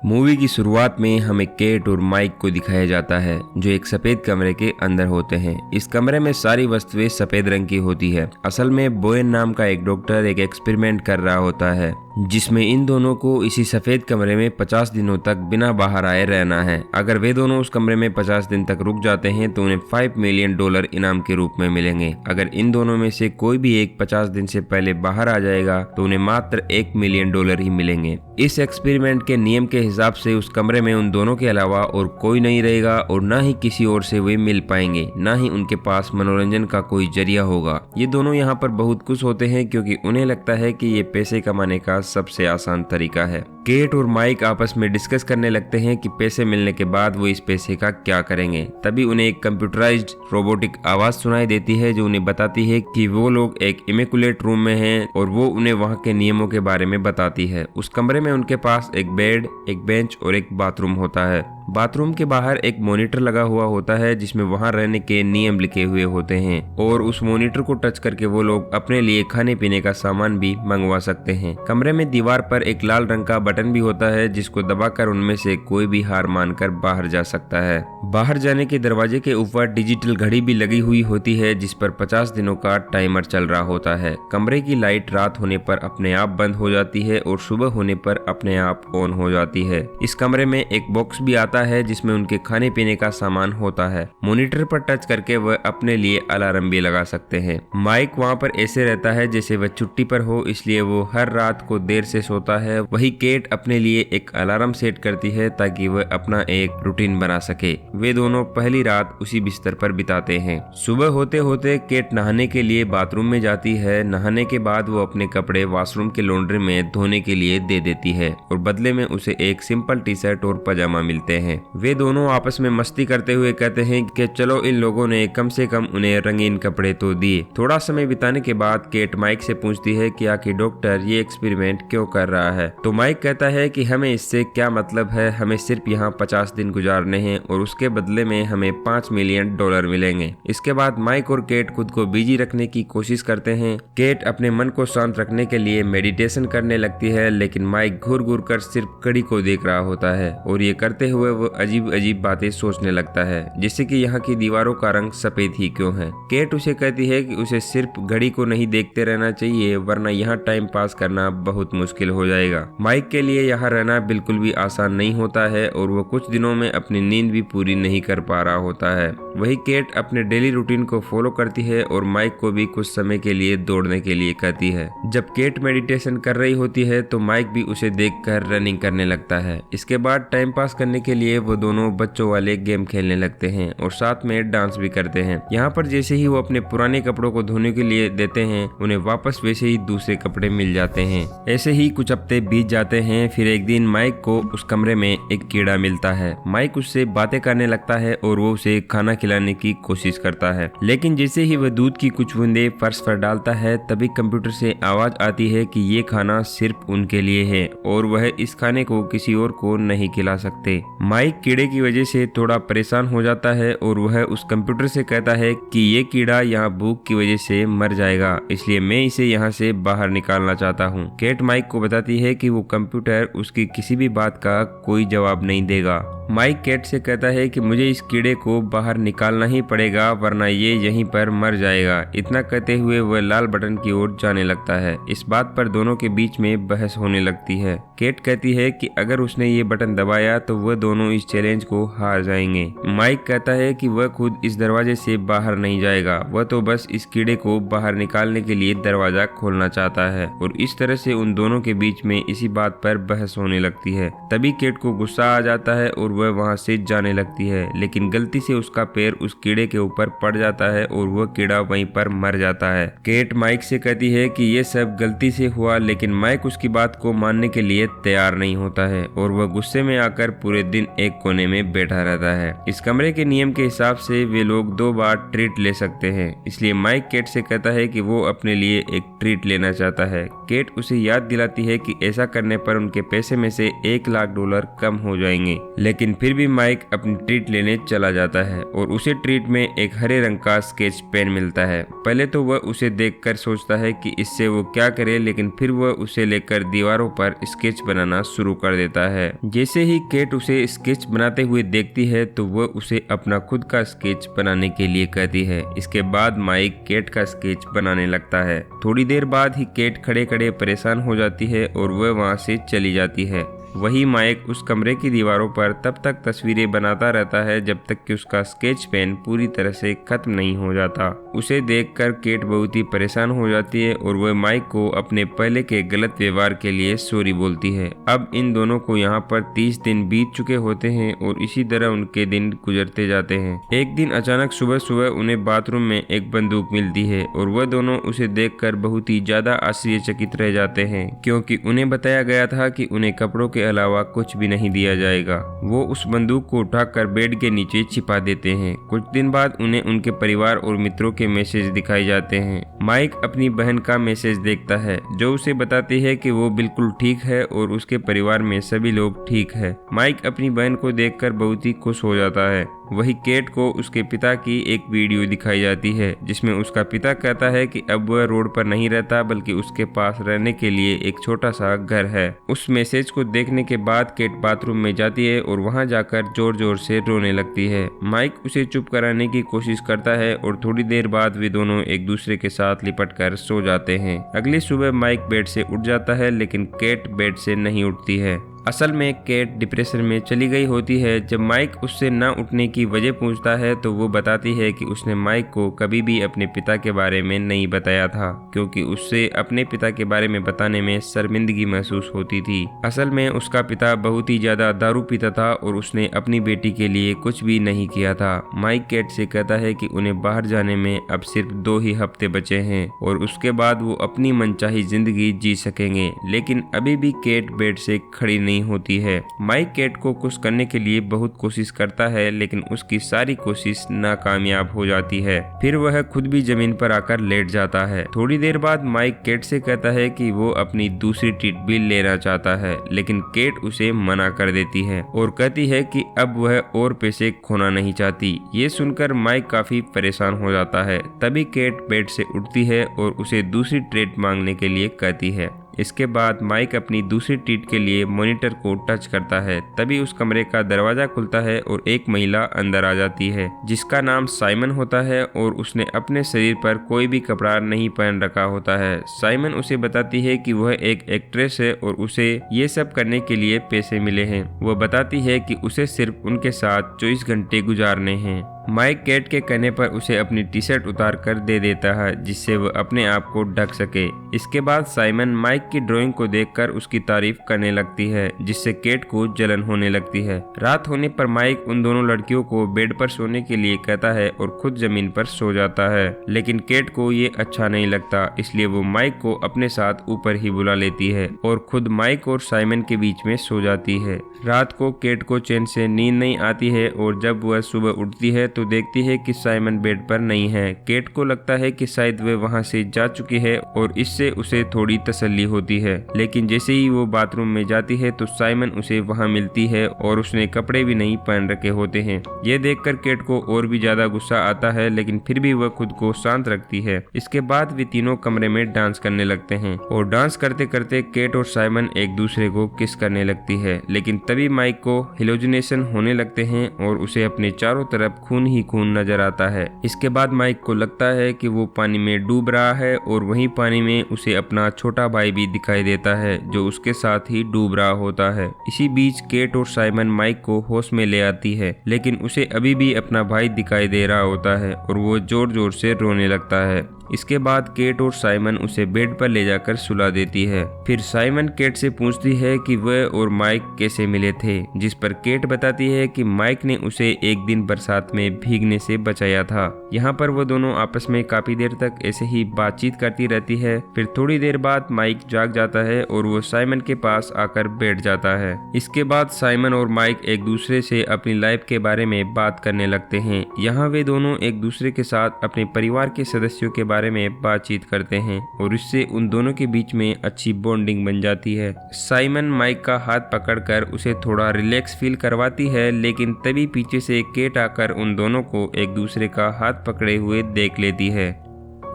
Movie की शुरुआत में हमें केट और माइक को दिखाया जाता है जो एक सफेद कमरे के अंदर होते हैं। इस कमरे में सारी वस्तुएं सफेद रंग की होती है। असल में बोयन नाम का एक डॉक्टर एक एक्सपेरिमेंट कर रहा होता है जिसमें इन दोनों को इसी सफेद कमरे में 50 दिनों तक बिना बाहर आए रहना है। अगर वे दोनों उस कमरे में 50 दिन तक रुक जाते हैं तो उन्हें $5 मिलियन इनाम के रूप में मिलेंगे। अगर इन दोनों में से कोई भी एक 50 दिन से पहले बाहर आ जाएगा तो उन्हें मात्र $1 मिलियन ही मिलेंगे। इस एक्सपेरिमेंट के नियम के हिसाब से उस कमरे में उन दोनों के अलावा और कोई नहीं रहेगा और ना ही किसी और से वे मिल पाएंगे, ना ही उनके पास मनोरंजन का कोई जरिया होगा। ये दोनों यहाँ पर बहुत खुश होते हैं क्योंकि उन्हें लगता है कि ये पैसे कमाने का सबसे आसान तरीका है। केट और माइक आपस में डिस्कस करने लगते हैं कि पैसे मिलने के बाद वो इस पैसे का क्या करेंगे। तभी उन्हें एक कंप्यूटराइज्ड रोबोटिक आवाज सुनाई देती है जो उन्हें बताती है कि वो लोग एक इमेकुलेट रूम में हैं और वो उन्हें वहाँ के नियमों के बारे में बताती है। उस कमरे में उनके पास एक बेड, एक बेंच और एक बाथरूम होता है। बाथरूम के बाहर एक मॉनिटर लगा हुआ होता है जिसमें वहां रहने के नियम लिखे हुए होते हैं और उस मॉनिटर को टच करके वो लोग अपने लिए खाने पीने का सामान भी मंगवा सकते हैं। कमरे में दीवार पर एक लाल रंग का बटन भी होता है जिसको दबाकर उनमें से कोई भी हार मानकर बाहर जा सकता है। बाहर जाने के दरवाजे के ऊपर डिजिटल घड़ी भी लगी हुई होती है जिस पर 50 दिनों का टाइमर चल रहा होता है। कमरे की लाइट रात होने पर अपने आप बंद हो जाती है और सुबह होने पर अपने आप ऑन हो जाती है। इस कमरे में एक बॉक्स भी आता है जिसमें उनके खाने पीने का सामान होता है। मॉनिटर पर टच करके वह अपने लिए अलार्म भी लगा सकते हैं। माइक वहाँ पर ऐसे रहता है जैसे वह छुट्टी पर हो, इसलिए वो हर रात को देर से सोता है। वही केट अपने लिए एक अलार्म सेट करती है ताकि वह अपना एक रूटीन बना सके। वे दोनों पहली रात उसी बिस्तर पर बिताते हैं। सुबह होते होते केट नहाने के लिए बाथरूम में जाती है। नहाने के बाद वो अपने कपड़े वॉशरूम के लॉन्ड्री में धोने के लिए दे देती है और बदले में उसे एक सिंपल टी शर्ट और पजामा मिलते हैं। वे दोनों आपस में मस्ती करते हुए कहते हैं कि चलो इन लोगों ने कम से कम उन्हें रंगीन कपड़े तो दिए। थोड़ा समय बिताने के बाद केट माइक से पूछती है कि आखिर डॉक्टर ये एक्सपेरिमेंट क्यों कर रहा है। तो माइक कहता है कि हमें इससे क्या मतलब है, हमें सिर्फ यहाँ 50 दिन गुजारने हैं और उसके बदले में हमें $5 मिलियन मिलेंगे। इसके बाद माइक और केट खुद को बिजी रखने की कोशिश करते हैं। केट अपने मन को शांत रखने के लिए मेडिटेशन करने लगती है लेकिन माइक घूर घूर कर सिर्फ घड़ी को देख रहा होता है और ये करते हुए वो अजीब अजीब बातें सोचने लगता है, जैसे कि यहाँ की दीवारों का रंग सफेद ही क्यों है। केट उसे कहती है कि उसे सिर्फ घड़ी को नहीं देखते रहना चाहिए वरना यहाँ टाइम पास करना बहुत मुश्किल हो जाएगा। माइक के लिए यहाँ रहना बिल्कुल भी आसान नहीं होता है और वो कुछ दिनों में अपनी नींद भी पूरी नहीं कर पा रहा होता है। वही केट अपने डेली रूटीन को फॉलो करती है और माइक को भी कुछ समय के लिए दौड़ने के लिए कहती है। जब केट मेडिटेशन कर रही होती है तो माइक भी उसे देखकर रनिंग करने लगता है। इसके बाद टाइम पास करने के लिए वो दोनों बच्चों वाले गेम खेलने लगते हैं और साथ में डांस भी करते हैं। यहाँ पर जैसे ही वो अपने पुराने कपड़ों को धोने के लिए देते हैं उन्हें वापस वैसे ही दूसरे कपड़े मिल जाते हैं। ऐसे ही कुछ हफ्ते बीत जाते हैं। फिर एक दिन माइक को उस कमरे में एक कीड़ा मिलता है। माइक उससे बातें करने लगता है और वो उसे खाना खिलाने की कोशिश करता है, लेकिन जैसे ही वह दूध की कुछ बूंदे फर्श पर डालता है तभी कंप्यूटर से आवाज आती है कि ये खाना सिर्फ उनके लिए है और वह इस खाने को किसी और को नहीं खिला सकते। माइक कीड़े की वजह से थोड़ा परेशान हो जाता है और वह उस कंप्यूटर से कहता है कि ये कीड़ा यहाँ भूख की वजह से मर जाएगा, इसलिए मैं इसे यहाँ से बाहर निकालना चाहता हूँ। केट माइक को बताती है कि वो कंप्यूटर उसकी किसी भी बात का कोई जवाब नहीं देगा। माइक केट से कहता है कि मुझे इस कीड़े को बाहर निकालना ही पड़ेगा वरना ये यहीं पर मर जाएगा। इतना कहते हुए वह लाल बटन की ओर जाने लगता है। इस बात पर दोनों के बीच में बहस होने लगती है। केट कहती है कि अगर उसने ये बटन दबाया तो वह दोनों इस चैलेंज को हार जाएंगे। माइक कहता है कि वह खुद इस दरवाजे से बाहर नहीं जाएगा, वह तो बस इस कीड़े को बाहर निकालने के लिए दरवाजा खोलना चाहता है और इस तरह से उन दोनों के बीच में इसी बात पर बहस होने लगती है। तभी केट को गुस्सा आ जाता है और वह वहां से जाने लगती है, लेकिन गलती से उसका पैर उस कीड़े के ऊपर पड़ जाता है और वह कीड़ा वहीं पर मर जाता है। केट माइक से कहती है कि ये सब गलती से हुआ, लेकिन माइक उसकी बात को मानने के लिए तैयार नहीं होता है और वह गुस्से में आकर पूरे दिन एक कोने में बैठा रहता है। इस कमरे के नियम के हिसाब से वे लोग 2 बार ट्रीट ले सकते हैं, इसलिए माइक केट से कहता है कि वो अपने लिए एक ट्रीट लेना चाहता है। केट उसे याद दिलाती है कि ऐसा करने पर उनके पैसे में से $1 लाख कम हो जाएंगे, लेकिन लेकिन फिर भी माइक अपनी ट्रीट लेने चला जाता है और उसे ट्रीट में एक हरे रंग का स्केच पेन मिलता है। पहले तो वह उसे देखकर सोचता है कि इससे वो क्या करे, लेकिन फिर वह उसे लेकर दीवारों पर स्केच बनाना शुरू कर देता है। जैसे ही केट उसे स्केच बनाते हुए देखती है तो वह उसे अपना खुद का स्केच बनाने के लिए कहती है। इसके बाद माइक केट का स्केच बनाने लगता है। थोड़ी देर बाद ही केट खड़े खड़े परेशान हो जाती है और वह वहां से चली जाती है। वही माइक उस कमरे की दीवारों पर तब तक तस्वीरें बनाता रहता है जब तक कि उसका स्केच पेन पूरी तरह से खत्म नहीं हो जाता। उसे देखकर केट बहुत ही परेशान हो जाती है और वह माइक को अपने पहले के गलत व्यवहार के लिए सॉरी बोलती है। अब इन दोनों को यहाँ पर 30 दिन बीत चुके होते हैं और इसी तरह उनके दिन गुजरते जाते हैं। एक दिन अचानक सुबह सुबह उन्हें बाथरूम में एक बंदूक मिलती है और वह दोनों उसे देखकर बहुत ही ज्यादा आश्चर्यचकित रह जाते हैं, क्योंकि उन्हें बताया गया था कि उन्हें कपड़ों के अलावा कुछ भी नहीं दिया जाएगा। वो उस बंदूक को उठाकर बेड के नीचे छिपा देते हैं। कुछ दिन बाद उन्हें उनके परिवार और मित्रों के मैसेज दिखाए जाते हैं। माइक अपनी बहन का मैसेज देखता है जो उसे बताती है कि वो बिल्कुल ठीक है और उसके परिवार में सभी लोग ठीक है। माइक अपनी बहन को देखकर बहुत ही खुश हो जाता है। वही केट को उसके पिता की एक वीडियो दिखाई जाती है जिसमें उसका पिता कहता है कि अब वह रोड पर नहीं रहता बल्कि उसके पास रहने के लिए एक छोटा सा घर है। उस मैसेज को देखने के बाद केट बाथरूम में जाती है और वहां जाकर जोर जोर से रोने लगती है। माइक उसे चुप कराने की कोशिश करता है और थोड़ी देर बाद वे दोनों एक दूसरे के साथ लिपट कर सो जाते हैं। अगली सुबह माइक बेड से उठ जाता है लेकिन केट बेड से नहीं उठती है। असल में केट डिप्रेशन में चली गई होती है। जब माइक उससे न उठने की वजह पूछता है तो वो बताती है कि उसने माइक को कभी भी अपने पिता के बारे में नहीं बताया था, क्योंकि उससे अपने पिता के बारे में बताने में शर्मिंदगी महसूस होती थी। असल में उसका पिता बहुत ही ज्यादा दारू पीता था और उसने अपनी बेटी के लिए कुछ भी नहीं किया था। माइक केट से कहता है कि उन्हें बाहर जाने में अब सिर्फ 2 ही हफ्ते बचे हैं और उसके बाद वो अपनी मनचाही जिंदगी जी सकेंगे, लेकिन अभी भी केट बेड से खड़ी नहीं होती है। माइक केट को खुश करने के लिए बहुत कोशिश करता है लेकिन उसकी सारी कोशिश नाकामयाब हो जाती है। फिर वह खुद भी जमीन पर आकर लेट जाता है। थोड़ी देर बाद माइक केट से कहता है कि वो अपनी दूसरी ट्रीट भी लेना चाहता है, लेकिन केट उसे मना कर देती है और कहती है कि अब वह और पैसे खोना नहीं चाहती। ये सुनकर माइक काफी परेशान हो जाता है। तभी केट बेड से उठती है और उसे दूसरी ट्रीट मांगने के लिए कहती है। इसके बाद माइक अपनी दूसरी ट्रीट के लिए मॉनिटर को टच करता है। तभी उस कमरे का दरवाजा खुलता है और एक महिला अंदर आ जाती है जिसका नाम साइमन होता है और उसने अपने शरीर पर कोई भी कपड़ा नहीं पहन रखा होता है। साइमन उसे बताती है कि वह एक एक्ट्रेस है और उसे ये सब करने के लिए पैसे मिले हैं। वह बताती है कि उसे सिर्फ उनके साथ 24 घंटे गुजारने हैं। माइक केट के कहने पर उसे अपनी टी शर्ट उतार कर दे देता है जिससे वह अपने आप को ढक सके। इसके बाद साइमन माइक की ड्राइंग को देखकर उसकी तारीफ करने लगती है जिससे केट को जलन होने लगती है। रात होने पर माइक उन दोनों लड़कियों को बेड पर सोने के लिए कहता है और खुद जमीन पर सो जाता है, लेकिन केट को ये अच्छा नहीं लगता, इसलिए वो माइक को अपने साथ ऊपर ही बुला लेती है और खुद माइक और साइमन के बीच में सो जाती है। रात को केट को चैन से नींद नहीं आती है और जब वह सुबह उठती है तो देखती है कि साइमन बेड पर नहीं है। केट को लगता है कि शायद वह वहां से जा चुकी है और इससे उसे थोड़ी तसल्ली होती है, लेकिन जैसे ही वो बाथरूम में जाती है तो साइमन उसे वहां मिलती है और उसने कपड़े भी नहीं पहन रखे होते हैं। ये देखकर केट को और भी ज्यादा गुस्सा आता है, लेकिन फिर भी वह खुद को शांत रखती है। इसके बाद वे तीनों कमरे में डांस करने लगते हैं और डांस करते करते केट और साइमन एक दूसरे को किस करने लगती है, लेकिन तभी माइक को हेलोजिनेशन होने लगते हैं और उसे अपने चारों तरफ खून ही खून नजर आता है। इसके बाद माइक को लगता है कि वो पानी में डूब रहा है और वहीं पानी में उसे अपना छोटा भाई भी दिखाई देता है जो उसके साथ ही डूब रहा होता है। इसी बीच केट और साइमन माइक को होश में ले आती है, लेकिन उसे अभी भी अपना भाई दिखाई दे रहा होता है और वो जोर जोर से रोने लगता है। इसके बाद केट और साइमन उसे बेड पर ले जाकर सुला देती है। फिर साइमन केट से पूछती है कि वह और माइक कैसे मिले थे, जिस पर केट बताती है कि माइक ने उसे एक दिन बरसात में भीगने से बचाया था। यहाँ पर वो दोनों आपस में काफी देर तक ऐसे ही बातचीत करती रहती है। फिर थोड़ी देर बाद माइक जाग जाता है और वो साइमन के पास आकर बैठ जाता है। इसके बाद साइमन और माइक एक दूसरे से अपनी लाइफ के बारे में बात करने लगते हैं। यहाँ वे दोनों एक दूसरे के साथ अपने परिवार के सदस्यों के बारे में बातचीत करते हैं और इससे उन दोनों के बीच में अच्छी बॉन्डिंग बन जाती है। साइमन माइक का हाथ पकड़कर उसे थोड़ा रिलैक्स फील करवाती है, लेकिन तभी पीछे से केट आकर उन दोनों को एक दूसरे का हाथ पकड़े हुए देख लेती है।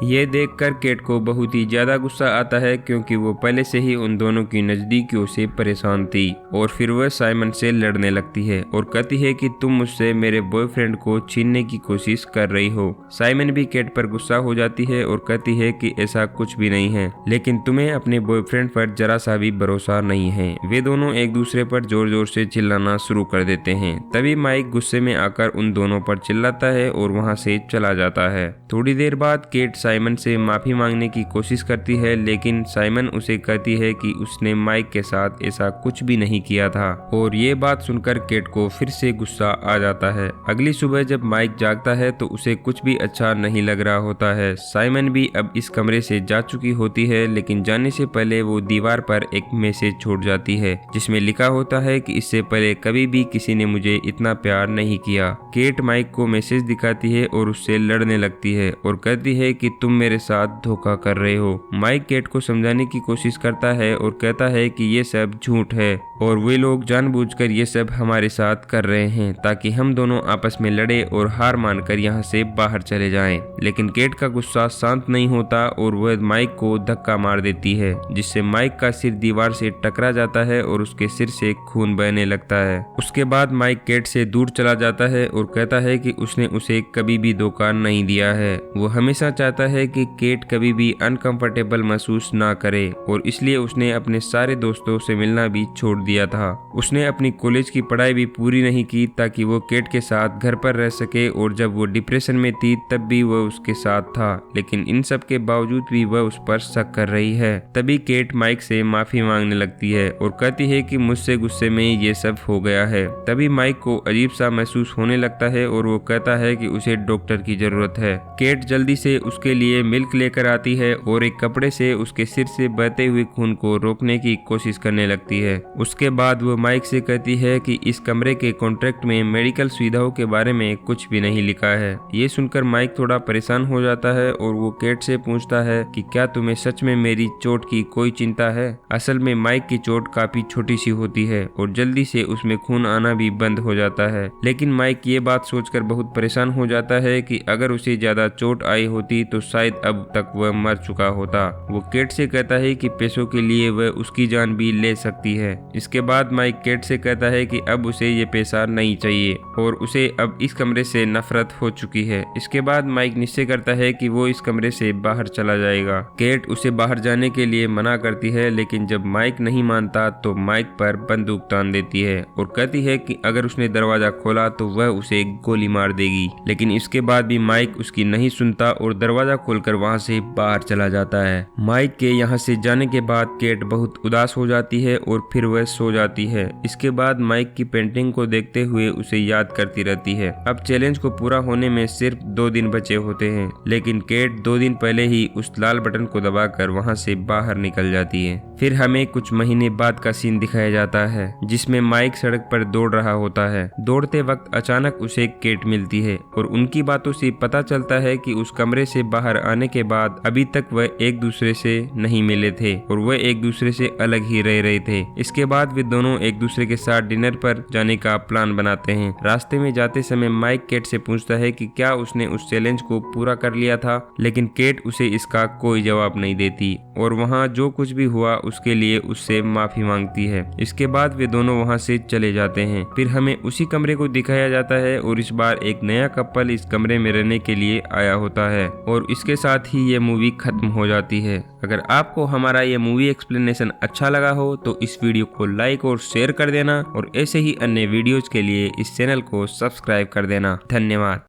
ये देखकर केट को बहुत ही ज्यादा गुस्सा आता है, क्योंकि वो पहले से ही उन दोनों की नजदीकियों से परेशान थी और फिर वह साइमन से लड़ने लगती है और कहती है कि तुम मुझसे मेरे बॉयफ्रेंड को छीनने की कोशिश कर रही हो। साइमन भी केट पर गुस्सा हो जाती है और कहती है कि ऐसा कुछ भी नहीं है, लेकिन तुम्हें अपने बॉयफ्रेंड पर जरा सा भी भरोसा नहीं है। वे दोनों एक दूसरे पर जोर जोर से चिल्लाना शुरू कर देते हैं। तभी माइक गुस्से में आकर उन दोनों पर चिल्लाता है और वहाँ से चला जाता है। थोड़ी देर बाद केट साइमन से माफी मांगने की कोशिश करती है, लेकिन साइमन उसे कहती है कि उसने माइक के साथ ऐसा कुछ भी नहीं किया था और ये बात सुनकर केट को फिर से गुस्सा आ जाता है। अगली सुबह जब माइक जागता है तो उसे कुछ भी अच्छा नहीं लग रहा होता है। साइमन भी अब इस कमरे से जा चुकी होती है, लेकिन जाने से पहले वो दीवार पर एक मैसेज छोड़ जाती है जिसमें लिखा होता है कि इससे पहले कभी भी किसी ने मुझे इतना प्यार नहीं किया। केट माइक को मैसेज दिखाती है और उससे लड़ने लगती है और कहती है कि तुम मेरे साथ धोखा कर रहे हो। माइक केट को समझाने की कोशिश करता है और कहता है कि ये सब झूठ है और वे लोग जानबूझकर ये सब हमारे साथ कर रहे हैं ताकि हम दोनों आपस में लड़े और हार मानकर यहाँ से बाहर चले जाएं। लेकिन केट का गुस्सा शांत नहीं होता और वह माइक को धक्का मार देती है, जिससे माइक का सिर दीवार से टकरा जाता है और उसके सिर से खून बहने लगता है। उसके बाद माइक केट से दूर चला जाता है और कहता है कि उसने उसे कभी भी धोखा नहीं दिया है। वो हमेशा चाहता है कि केट कभी भी अनकंफर्टेबल महसूस ना करे और इसलिए उसने अपने सारे दोस्तों से मिलना भी छोड़ दिया था। उसने अपनी कॉलेज की पढ़ाई भी पूरी नहीं की ताकि वो केट के साथ घर पर रह सके और जब वो डिप्रेशन में थी तब भी वह उसके साथ था, लेकिन इन सब के बावजूद भी वह उस पर शक कर रही है। तभी केट माइक से माफी मांगने लगती है और कहती है कि मुझसे गुस्से में ये सब हो गया है। तभी माइक को अजीब सा महसूस होने लगता है और वो कहता है कि उसे डॉक्टर की जरूरत है। केट जल्दी से उसके लिए मिल्क लेकर आती है और एक कपड़े से उसके सिर से बहते हुए खून को रोकने की कोशिश करने लगती है। उसके बाद वो माइक से कहती है कि इस कमरे के कॉन्ट्रैक्ट में मेडिकल सुविधाओं के बारे में कुछ भी नहीं लिखा है। ये सुनकर माइक थोड़ा परेशान हो जाता है और वो केट से पूछता है कि क्या तुम्हें सच में मेरी चोट की कोई चिंता है। असल में माइक की चोट काफी छोटी सी होती है और जल्दी से उसमें खून आना भी बंद हो जाता है, लेकिन माइक ये बात सोचकर बहुत परेशान हो जाता है कि अगर उसे ज्यादा चोट आई होती तो शायद अब तक वह मर चुका होता। वो केट से कहता है कि पैसों के लिए वह उसकी जान भी ले सकती है। इसके बाद माइक केट से कहता है कि अब उसे ये पैसा नहीं चाहिए और उसे अब इस कमरे से नफरत हो चुकी है। इसके बाद माइक निश्चय करता है कि वो इस कमरे से बाहर चला जाएगा। केट उसे बाहर जाने के लिए मना करती है, लेकिन जब माइक नहीं मानता तो माइक पर बंदूक तान देती है और कहती है कि अगर उसने दरवाजा खोला तो वह उसे गोली मार देगी। लेकिन इसके बाद भी माइक उसकी नहीं सुनता और दरवाजा खोलकर वहां से बाहर चला जाता है। माइक के यहाँ से जाने के बाद केट बहुत उदास हो जाती है और फिर वह सो जाती है। इसके बाद माइक की पेंटिंग को देखते हुए उसे याद करती रहती है। अब चैलेंज को पूरा होने में सिर्फ 2 दिन बचे होते हैं, लेकिन केट 2 दिन पहले ही उस लाल बटन को दबाकर वहां से बाहर निकल जाती है। फिर हमें कुछ महीने बाद का सीन दिखाया जाता है जिसमें माइक सड़क पर दौड़ रहा होता है। दौड़ते वक्त अचानक उसे केट मिलती है और उनकी बातों से पता चलता है कि उस कमरे से बाहर आने के बाद अभी तक वह एक दूसरे से नहीं मिले थे और वह एक दूसरे से अलग ही रह रहे थे। इसके बाद वे दोनों एक दूसरे के साथ डिनर पर जाने का प्लान बनाते हैं। रास्ते में जाते समय माइक केट से पूछता है कि क्या उसने उस चैलेंज को पूरा कर लिया था, लेकिन केट उसे इसका कोई जवाब नहीं देती और वहाँ जो कुछ भी हुआ उसके लिए उससे माफी मांगती है। इसके बाद वे दोनों वहाँ से चले जाते हैं। फिर हमें उसी कमरे को दिखाया जाता है और इस बार एक नया कपल इस कमरे में रहने के लिए आया होता है और इसके साथ ही ये मूवी खत्म हो जाती है। अगर आपको हमारा ये मूवी एक्सप्लेनेशन अच्छा लगा हो तो इस वीडियो को लाइक और शेयर कर देना और ऐसे ही अन्य वीडियोज के लिए इस चैनल को सब्सक्राइब कर देना। धन्यवाद।